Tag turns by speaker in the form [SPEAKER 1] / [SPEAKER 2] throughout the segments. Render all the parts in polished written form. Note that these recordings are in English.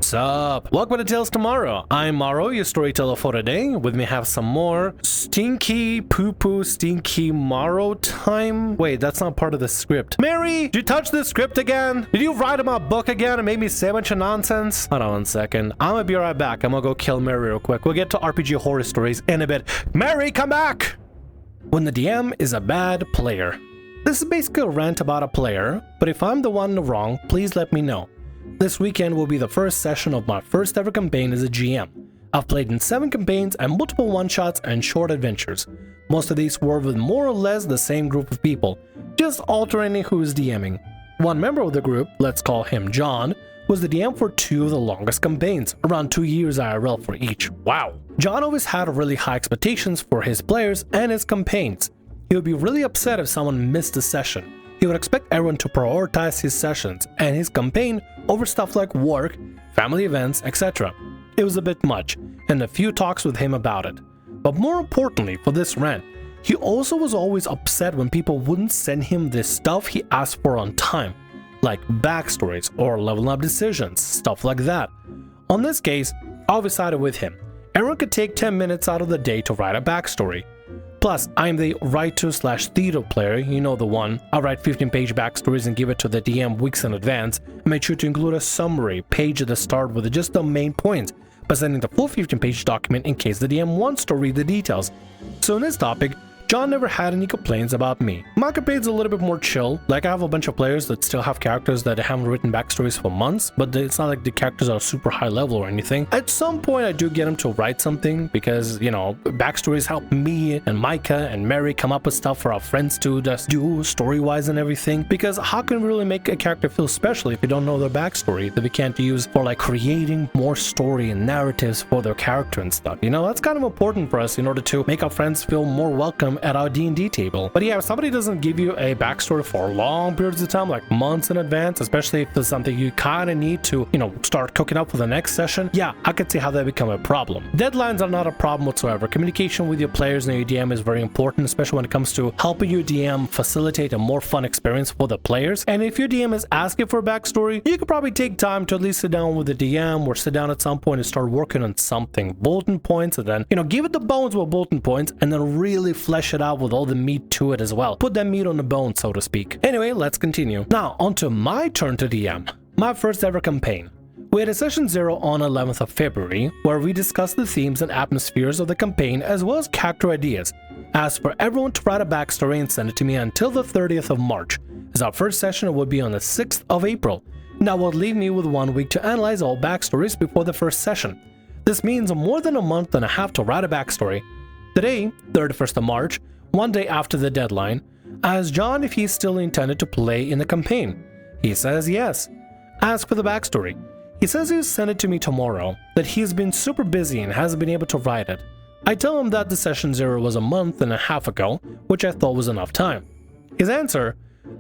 [SPEAKER 1] What's up? Welcome to Tales Tomorrow. I'm Morrow, your storyteller for today. With me I have some more stinky poo-poo stinky Morrow time. Wait, that's not part of the script. Mary, did you touch the script again? Did you write my book again and make me say a bunch of nonsense? Hold on one second. I'm gonna be right back. I'm gonna go kill Mary real quick. We'll get to RPG horror stories in a bit. Mary, come back! When the DM is a bad player. This is basically a rant about a player, but if I'm the one in the wrong, please let me know. This weekend will be the first session of my first ever campaign as a GM. I've played in 7 campaigns and multiple one-shots and short adventures. Most of these were with more or less the same group of people, just alternating who's DMing. One member of the group, let's call him John, was the DM for 2 of the longest campaigns, around 2 years IRL for each. Wow! John always had really high expectations for his players and his campaigns. He would be really upset if someone missed a session. He would expect everyone to prioritize his sessions and his campaign over stuff like work, family events, etc. It was a bit much, and a few talks with him about it. But more importantly for this rant, he also was always upset when people wouldn't send him the stuff he asked for on time, like backstories or level up decisions, stuff like that. On this case, I sided with him. Everyone could take 10 minutes out of the day to write a backstory. Plus, I'm the writer/theater player, you know the one. I write 15-page backstories and give it to the DM weeks in advance, and make sure to include a summary page at the start with just the main points, but sending the full 15-page document in case the DM wants to read the details. So in this topic, John never had any complaints about me. My campaign's a little bit more chill, like I have a bunch of players that still have characters that haven't written backstories for months, but it's not like the characters are super high level or anything. At some point I do get them to write something because, you know, backstories help me and Micah and Mary come up with stuff for our friends to just do story-wise and everything, because how can we really make a character feel special if we don't know their backstory that we can't use for like creating more story and narratives for their character and stuff, you know? That's kind of important for us in order to make our friends feel more welcome at our D&D table. But yeah, if somebody doesn't give you a backstory for long periods of time, like months in advance, especially if it's something you kind of need to, you know, start cooking up for the next session, yeah, I could see how that become a problem. Deadlines are not a problem whatsoever. Communication with your players and your DM is very important, especially when it comes to helping your DM facilitate a more fun experience for the players. And if your DM is asking for a backstory, you could probably take time to at least sit down with the DM or sit down at some point and start working on something, bulletin points, and then, you know, give it the bones with bulletin points and then really flesh it out with all the meat to it as well. Put that meat on the bone, so to speak. Anyway, let's continue. Now, onto my turn to DM. My first ever campaign. We had a session 0 on 11th of February, where we discussed the themes and atmospheres of the campaign as well as character ideas. Asked for everyone to write a backstory and send it to me until the 30th of March, as our first session would be on the 6th of April. That would leave me with 1 week to analyze all backstories before the first session. This means more than a month and a half to write a backstory. Today, 31st of March, 1 day after the deadline, I asked John if he still intended to play in the campaign. He says yes. Ask for the backstory. He says he'll send it to me tomorrow, that he's been super busy and hasn't been able to write it. I tell him that the session 0 was a month and a half ago, which I thought was enough time. His answer: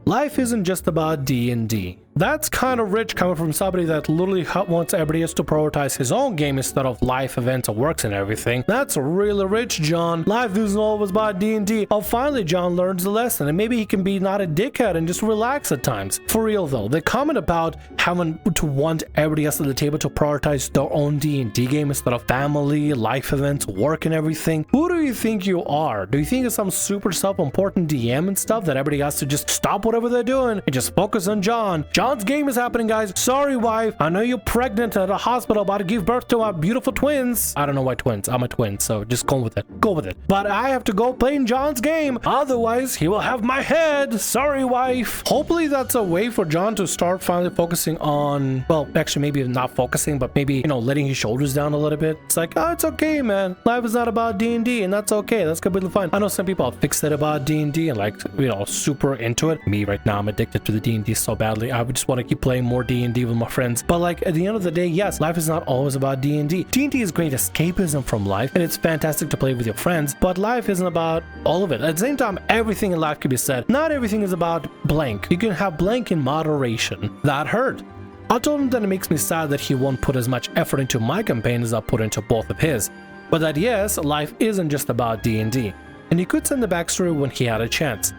[SPEAKER 1] life isn't just about D&D. That's kind of rich coming from somebody that literally wants everybody else to prioritize his own game instead of life, events, or works and everything. That's really rich, John. Life isn't always about D&D. Oh, finally, John learns the lesson, and maybe he can be not a dickhead and just relax at times. For real, though, the comment about having to want everybody else at the table to prioritize their own D&D game instead of family, life events, work, and everything. Who do you think you are? Do you think it's some super self-important DM and stuff that everybody has to just stop whatever they're doing and just focus on John? John's game is happening, guys. Sorry, wife. I know you're pregnant at a hospital about to give birth to our beautiful twins. I don't know why twins. I'm a twin, so just go with it. Go with it. But I have to go play in John's game. Otherwise, he will have my head. Sorry, wife. Hopefully, that's a way for John to start finally focusing on, well, actually, maybe not focusing, but maybe, you know, letting his shoulders down a little bit. It's like, oh, it's okay, man. Life is not about D&D, and that's okay. That's completely fine. I know some people are fixated about D&D and like, you know, super into it. Me right now, I'm addicted to the D&D so badly. I would just want to keep playing more D&D with my friends. But like at the end of the day, yes, life is not always about D&D. D&D is great escapism from life, and it's fantastic to play with your friends, but life isn't about all of it. At the same time, everything in life can be said. Not everything is about blank. You can have blank in moderation. That hurt. I told him that it makes me sad that he won't put as much effort into my campaign as I put into both of his. But that yes, life isn't just about D&D. And he could send the backstory when he had a chance.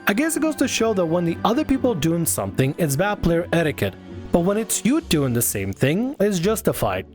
[SPEAKER 1] I guess it goes to show that when the other people are doing something, it's bad player etiquette but when it's you doing the same thing, it's justified.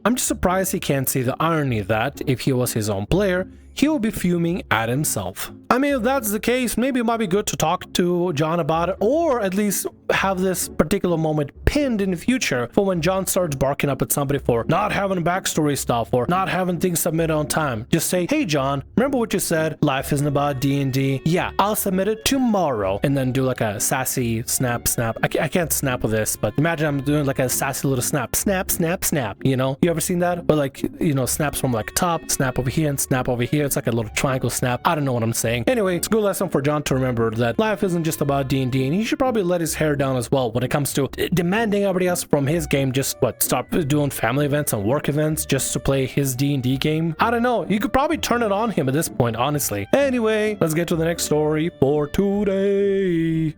[SPEAKER 1] I'm just surprised he can't see the irony that, if he was his own player, he would be fuming at himself. I mean, if that's the case, maybe it might be good to talk to John about it, or at least have this particular moment pinned in the future for when John starts barking up at somebody for not having backstory stuff or not having things submitted on time. Just say, hey John, remember what you said? Life isn't about D&D. Yeah, I'll submit it tomorrow. And then do like a sassy snap. I can't snap with this, but imagine I'm doing like a sassy little snap. Snap, you know? You ever seen that? But like, you know, snaps from like top, snap over here and snap over here. It's like a little triangle snap. I don't know what I'm saying. Anyway, it's a good lesson for John to remember that life isn't just about D&D, and he should probably let his hair down as well when it comes to demanding everybody else from his game just stop doing family events and work events just to play his D&D game. I don't know. You could probably turn it on him at this point, honestly. Anyway, let's get to the next story for today.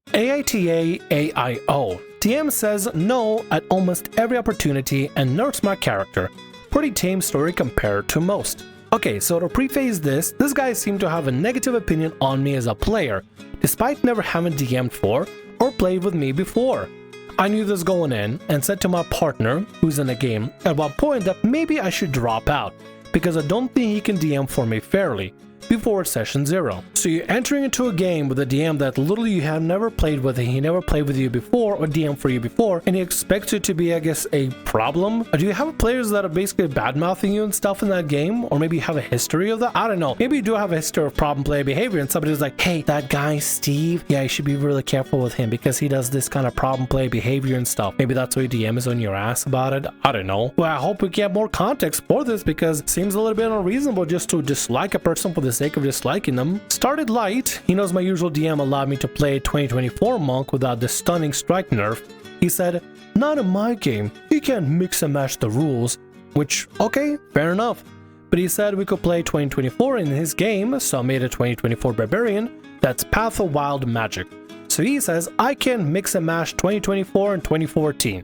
[SPEAKER 1] AITA AIO. DM says no at almost every opportunity and nerfs my character. Pretty tame story compared to most. Okay, so to preface this guy seemed to have a negative opinion on me as a player, despite never having DM'd for or played with me before. I knew this going in and said to my partner, who's in the game, at one point that maybe I should drop out, because I don't think he can DM for me fairly, before session 0. So you're entering into a game with a DM that literally you have never played with, and he never played with you before or DM for you before, and he expects it to be, I guess, a problem? Or do you have players that are basically bad-mouthing you and stuff in that game? Or maybe you have a history of that? I don't know. Maybe you do have a history of problem player behavior and somebody's like, hey, that guy Steve, yeah, you should be really careful with him because he does this kind of problem player behavior and stuff. Maybe that's why DM is on your ass about it. I don't know. Well, I hope we get more context for this because it seems a little bit unreasonable just to dislike a person for the sake of disliking them. Started light. He knows my usual DM allowed me to play 2024 monk without the stunning strike nerf. He said, not in my game. You can't mix and match the rules. Which, okay, fair enough. But he said we could play 2024 in his game, so I made a 2024 Barbarian. That's Path of Wild Magic. So he says I can mix and match 2024 and 2014.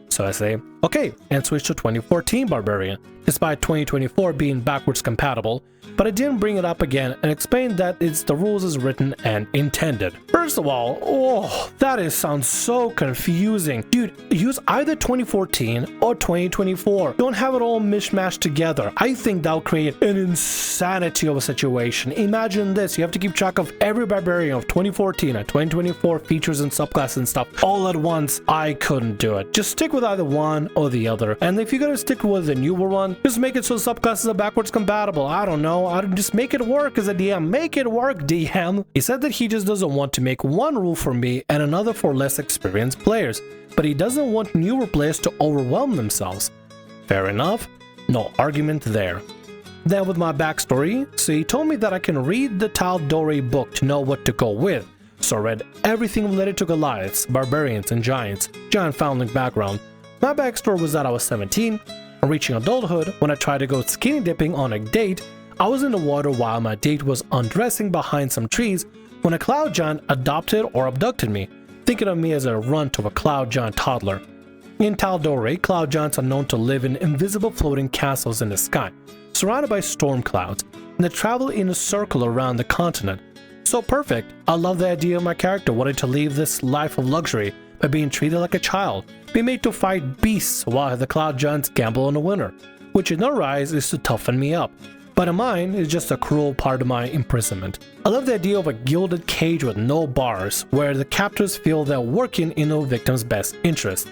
[SPEAKER 1] So I say, okay, and switch to 2014 Barbarian, despite 2024 being backwards compatible, but I didn't bring it up again and explained that it's the rules as written and intended. First of all, that sounds so confusing. Dude, use either 2014 or 2024. Don't have it all mishmashed together. I think that'll create an insanity of a situation. Imagine this, you have to keep track of every Barbarian of 2014 and 2024 features and subclasses and stuff all at once. I couldn't do it. Just stick with either one or the other. And if you're gonna stick with the newer one, just make it so subclasses are backwards compatible. I don't know. I'd just make it work as a DM. Make it work, DM. He said that he just doesn't want to make one rule for me and another for less experienced players, but he doesn't want newer players to overwhelm themselves. Fair enough. No argument there. Then with my backstory, so he told me that I can read the Tal'Dorei book to know what to go with. So I read everything related to Goliaths, barbarians, and giants. Giant foundling background. My backstory was that I was 17 and reaching adulthood when I tried to go skinny dipping on a date. I was in the water while my date was undressing behind some trees when a cloud giant adopted or abducted me, thinking of me as a runt of a cloud giant toddler. In Tal'Dorei, cloud giants are known to live in invisible floating castles in the sky, surrounded by storm clouds, and they travel in a circle around the continent. So perfect. I love the idea of my character wanting to live this life of luxury by being treated like a child, being made to fight beasts while the cloud giants gamble in the winter, which in their eyes is to toughen me up, but in mine is just a cruel part of my imprisonment. I love the idea of a gilded cage with no bars, where the captors feel they're working in the victim's best interest.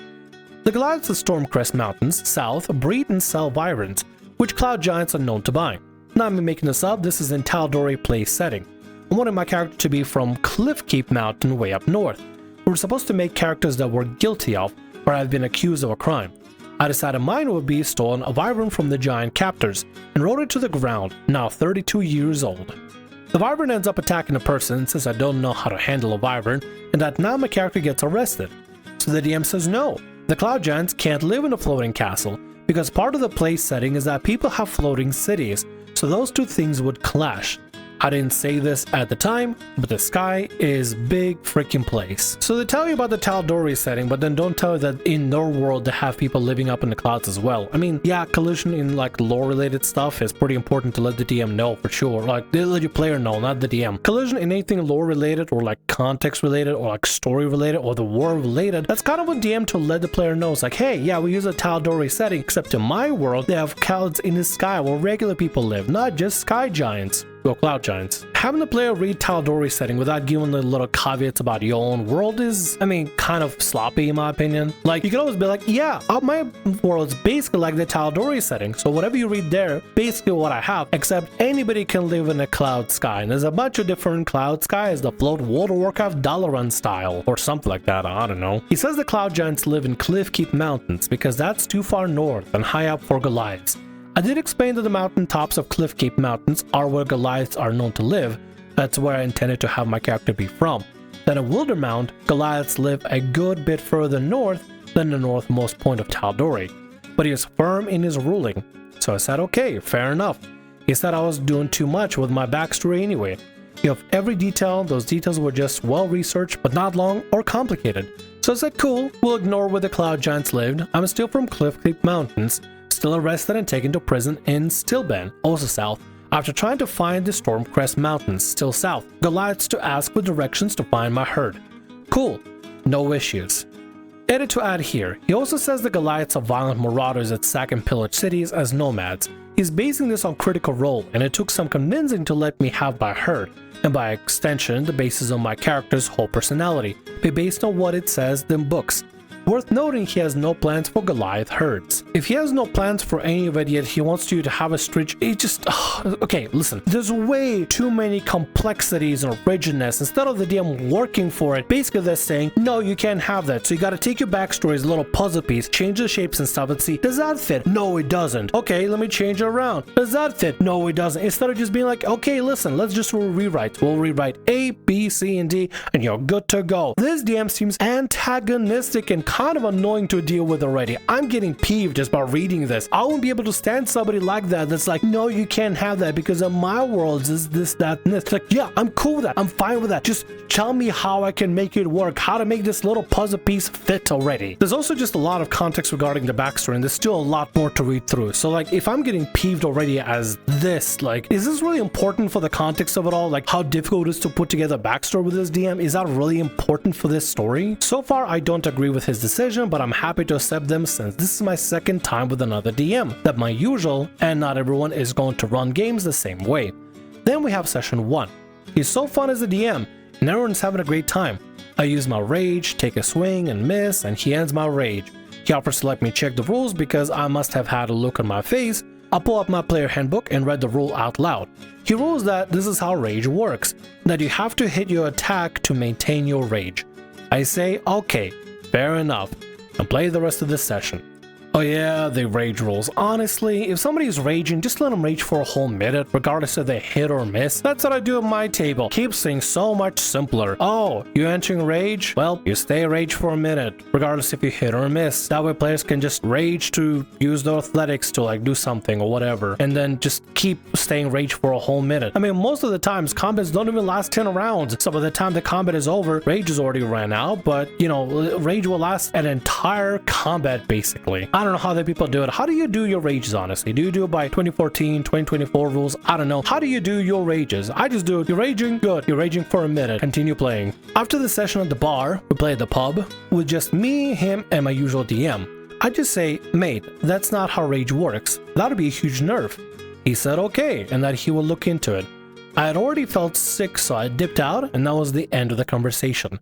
[SPEAKER 1] The Goliaths of Stormcrest Mountains, south, breed and sell wyverns, which cloud giants are known to buy. Not me making this up, this is in Tal'Dorei play setting. I wanted my character to be from Cliffkeep Mountain way up north. We were supposed to make characters that were guilty of or had been accused of a crime. I decided mine would be stolen a wyvern from the giant captors and rode it to the ground, now 32 years old. The wyvern ends up attacking a person since I don't know how to handle a wyvern, and that now my character gets arrested. So the DM says no, the cloud giants can't live in a floating castle because part of the play setting is that people have floating cities, so those two things would clash. I didn't say this at the time, but the sky is big freaking place. So they tell you about the Tal'Dorei setting, but then don't tell you that in their world they have people living up in the clouds as well. I mean, yeah, collision in like lore related stuff is pretty important to let the DM know for sure. Like they let your player know, not the DM. Collision in anything lore related or like context related or like story related or the war related, that's kind of a DM to let the player know. It's like, hey, yeah, we use a Tal'Dorei setting, except in my world, they have clouds in the sky where regular people live, not just sky giants. Well, cloud giants. Having the player read Tal'Dorei setting without giving the little caveats about your own world is, I mean, kind of sloppy in my opinion. Like, you can always be like, yeah, my world's basically like the Tal'Dorei setting, so whatever you read there, basically what I have, except anybody can live in a cloud sky, and there's a bunch of different cloud skies that float World of Warcraft Dalaran style, or something like that, I don't know. He says the cloud giants live in Cliffkeep Mountains, because that's too far north and high up for Goliaths. I did explain that the mountain tops of Cliffkeep Mountains are where Goliaths are known to live. That's where I intended to have my character be from. Then at Wildermount, Goliaths live a good bit further north than the northmost point of Tal'Dorei, but he is firm in his ruling. So I said, okay, fair enough. He said I was doing too much with my backstory anyway. You have every detail, those details were just well researched but not long or complicated. So I said, cool, we'll ignore where the cloud giants lived. I'm still from Cliffkeep Mountains. Still arrested and taken to prison in Stillben, also south, after trying to find the Stormcrest Mountains, still south. Goliaths to ask for directions to find my herd. Cool, no issues. Edit to add here, he also says the Goliaths are violent marauders that sack and pillage cities as nomads. He's basing this on Critical Role, and it took some convincing to let me have my herd, and by extension the basis of my character's whole personality, be based on what it says in books. Worth noting, he has no plans for Goliath herds. If he has no plans for any of it yet he wants you to have a stretch, it just... okay, listen. There's way too many complexities and rigidness. Instead of the DM working for it, basically they're saying, no, you can't have that. So you gotta take your backstory as a little puzzle piece, change the shapes and stuff and see, does that fit? No, it doesn't. Okay, let me change it around. Does that fit? No, it doesn't. Instead of just being like, okay, listen, let's just rewrite. We'll rewrite A, B, C, and D, and you're good to go. This DM seems antagonistic and kind of annoying to deal with already. I'm getting peeved just by reading this. I won't be able to stand somebody like that that's like, no, you can't have that because in my world is this, that, and this. It's like, yeah, I'm cool with that. I'm fine with that. Just tell me how I can make it work, how to make this little puzzle piece fit already. There's also just a lot of context regarding the backstory, and there's still a lot more to read through. So like, if I'm getting peeved already as this, like, is this really important for the context of it all? Like how difficult it is to put together a backstory with this DM? Is that really important for this story? So far, I don't agree with his decision, but I'm happy to accept them since this is my second time with another DM. That my usual, and not everyone is going to run games the same way. Then we have session 1. He's so fun as a DM, and everyone's having a great time. I use my rage, take a swing and miss, and he ends my rage. He offers to let me check the rules because I must have had a look on my face. I pull up my player handbook and read the rule out loud. He rules that this is how rage works, that you have to hit your attack to maintain your rage. I say, okay, fair enough, and play the rest of this session. Oh yeah, the rage rules. Honestly, if somebody's raging, just let them rage for a whole minute, regardless if they hit or miss. That's what I do at my table. Keeps things so much simpler. Oh, you entering rage? Well, you stay rage for a minute, regardless if you hit or miss. That way players can just rage to use their athletics to like do something or whatever, and then just keep staying rage for a whole minute. I mean, most of the times, combats don't even last 10 rounds. So by the time the combat is over, rage has already ran out, but you know, rage will last an entire combat basically. I don't know how the people do it. How do you do your rages, honestly? Do you do it by 2014, 2024 rules? I don't know. How do you do your rages? I just do it. You're raging? Good. You're raging for a minute. Continue playing. After the session at the bar, we play at the pub with just me, him, and my usual DM. I just say, mate, that's not how rage works. That'd be a huge nerf. He said okay, and that he will look into it. I had already felt sick, so I dipped out, and that was the end of the conversation.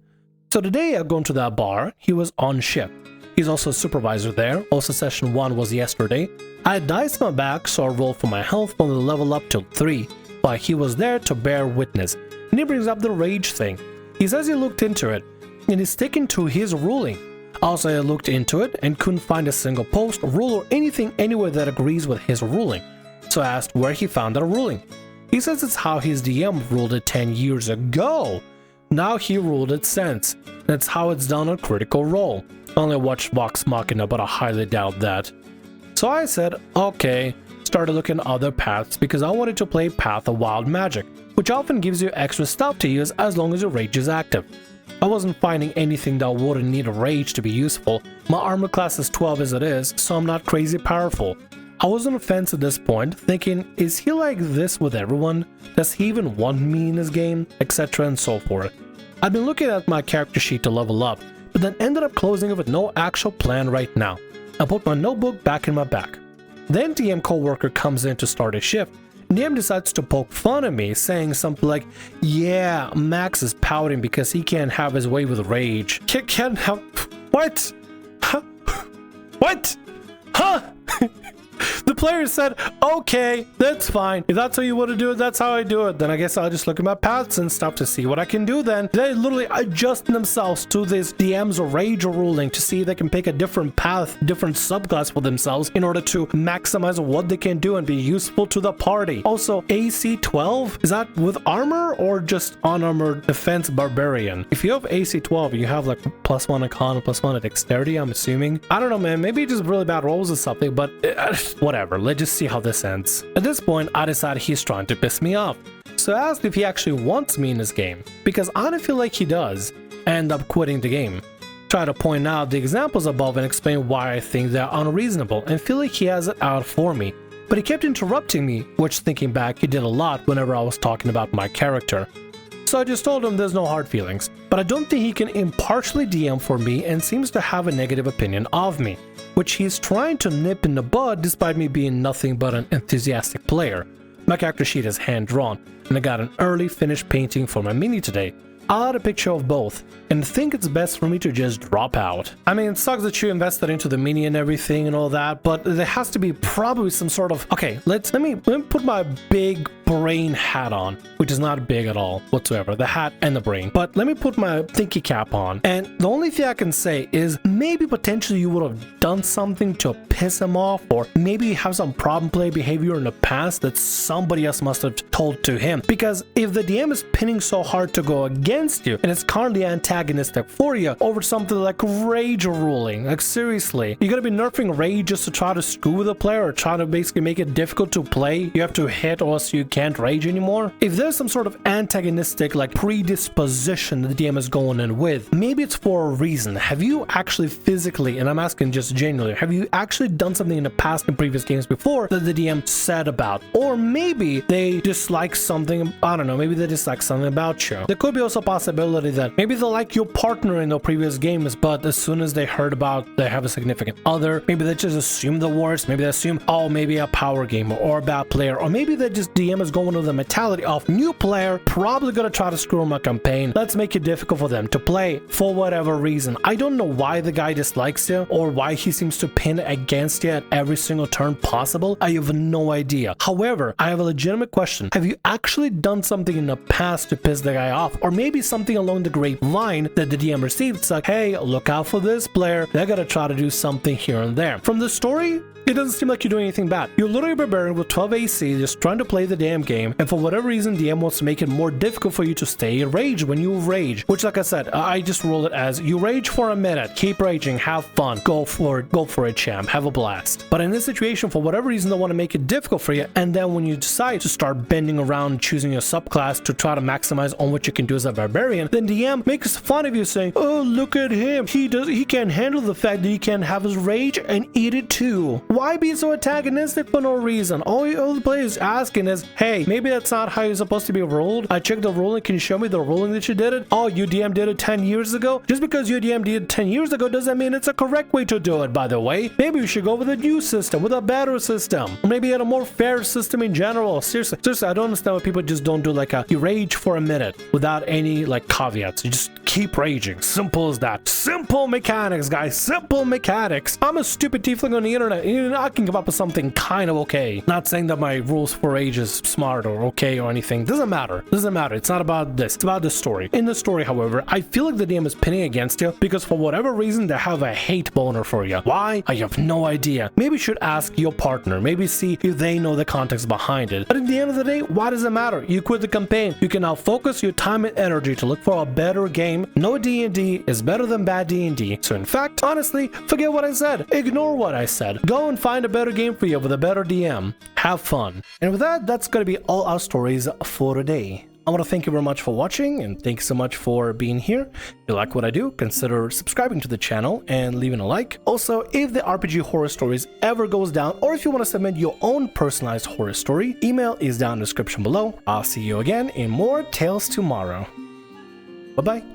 [SPEAKER 1] So today I've gone to that bar. He was on shift. He's also a supervisor there. Also session 1 was yesterday. I had dice on my back, so I rolled for my health from the level up to 3, but he was there to bear witness. And he brings up the rage thing. He says he looked into it, and he's sticking to his ruling. Also, I looked into it and couldn't find a single post, rule, or anything anywhere that agrees with his ruling. So I asked where he found that ruling. He says it's how his DM ruled it 10 years ago. Now he ruled it since. That's how it's done on Critical Role. I only watched Vox Machina, but I highly doubt that. So I said, okay, started looking at other paths because I wanted to play Path of Wild Magic, which which often gives you extra stuff to use as long as your rage is active. I wasn't finding anything that wouldn't need a rage to be useful. My armor class is 12 as it is, so I'm not crazy powerful. I was on the fence at this point, thinking, is he like this with everyone? Does he even want me in his game? Etc. and so forth. I'd been looking at my character sheet to level up, but then ended up closing it with no actual plan right now. I put my notebook back in my bag. Then DM coworker comes in to start his shift. DM decides to poke fun at me, saying something like, yeah, Max is pouting because he can't have his way with rage. Can't have... What? Huh? What? Huh? The player said, okay, that's fine. If that's how you want to do it, that's how I do it. Then I guess I'll just look at my paths and stuff to see what I can do then. They literally adjust themselves to this DM's rage ruling to see if they can pick a different path, different subclass for themselves in order to maximize what they can do and be useful to the party. Also, AC 12, is that with armor or just unarmored defense barbarian? If you have AC 12, you have like +1 con, +1 dexterity, I'm assuming. I don't know, man. Maybe just really bad rolls or something, but whatever. Let's just see how this ends. At this point, I decide he's trying to piss me off. So I asked if he actually wants me in this game, because I don't feel like he does. I end up quitting the game. Try to point out the examples above and explain why I think they're unreasonable and feel like he has it out for me. But he kept interrupting me, which thinking back, he did a lot whenever I was talking about my character. So I just told him there's no hard feelings, but I don't think he can impartially DM for me and seems to have a negative opinion of me, which he's trying to nip in the bud despite me being nothing but an enthusiastic player. My character sheet is hand-drawn, and I got an early finished painting for my mini today. I'll add a picture of both, and think it's best for me to just drop out. I mean, it sucks that you invested into the mini and everything and all that, but there has to be probably some sort of... Okay, let me put my big brain hat on, which is not big at all whatsoever, the hat and the brain. But let me put my thinky cap on, and the only thing I can say is maybe potentially you would have done something to piss him off, or maybe you have some problem play behavior in the past that somebody else must have told to him. Because if the DM is pinning so hard to go against you, and it's currently antagonistic for you over something like rage ruling, like seriously, you're gonna be nerfing rage just to try to screw with the player or try to basically make it difficult to play? You have to hit or else you can't rage anymore? If there's some sort of antagonistic like predisposition the DM is going in with, maybe it's for a reason. Have you actually physically, and I'm asking just genuinely, have you actually done something in the past in previous games before that the DM said about? Or maybe they dislike something, I don't know, maybe they dislike something about you. There could be also a possibility that maybe they like your partner in the previous games, but as soon as they heard about they have a significant other, maybe they just assume the worst. Maybe they assume, oh, maybe a power gamer or a bad player, or maybe they just DM is going with the mentality of new player, probably gonna try to screw my campaign. Let's make it difficult for them to play for whatever reason. I don't know why the guy dislikes you or why he seems to pin against you at every single turn possible. I have no idea. However, I have a legitimate question. Have you actually done something in the past to piss the guy off? Or maybe something along the grapevine that the DM received. It's like, hey, look out for this player. They're gonna try to do something here and there. From the story, it doesn't seem like you're doing anything bad. You're literally a barbarian with 12 AC just trying to play the damn game, and for whatever reason DM wants to make it more difficult for you to stay in rage when you rage, which like I said, I just roll it as you rage for a minute, keep raging, have fun, go for it champ, have a blast. But in this situation, for whatever reason they want to make it difficult for you, and then when you decide to start bending around choosing your subclass to try to maximize on what you can do as a barbarian, then DM makes fun of you saying, oh, look at him, he can't handle the fact that he can have his rage and eat it too. Why be so antagonistic for no reason? All the players asking is, hey, maybe that's not how you're supposed to be rolled. I checked the ruling. Can you show me the ruling that you did it? Oh, you DM did it 10 years ago? Just because you DM did it 10 years ago doesn't mean it's a correct way to do it, by the way. Maybe we should go with a new system, with a better system. Or maybe a more fair system in general. Seriously, I don't understand why people just don't do like a, you rage for a minute without any like caveats. You just keep raging. Simple as that. Simple mechanics, guys. Simple mechanics. I'm a stupid tiefling on the internet. I can come up with something kind of okay. Not saying that my rules for rage is smart or okay or anything. Doesn't matter. Doesn't matter. It's not about this. It's about the story. In the story, however, I feel like the DM is pinning against you because for whatever reason they have a hate boner for you. Why? I have no idea. Maybe you should ask your partner. Maybe see if they know the context behind it. But at the end of the day, why does it matter? You quit the campaign. You can now focus your time and energy to look for a better game. No D&D is better than bad D&D. So in fact, honestly, forget what I said. Ignore what I said. Go and find a better game for you with a better DM. Have fun. And with that, that's gonna be all our stories for today. I want to thank you very much for watching, and thanks so much for being here. If you like what I do, consider subscribing to the channel and leaving a like. Also, if the RPG Horror Stories ever goes down, or if you want to submit your own personalized horror story, email is down in the description below. I'll see you again in more Tales tomorrow. Bye-bye.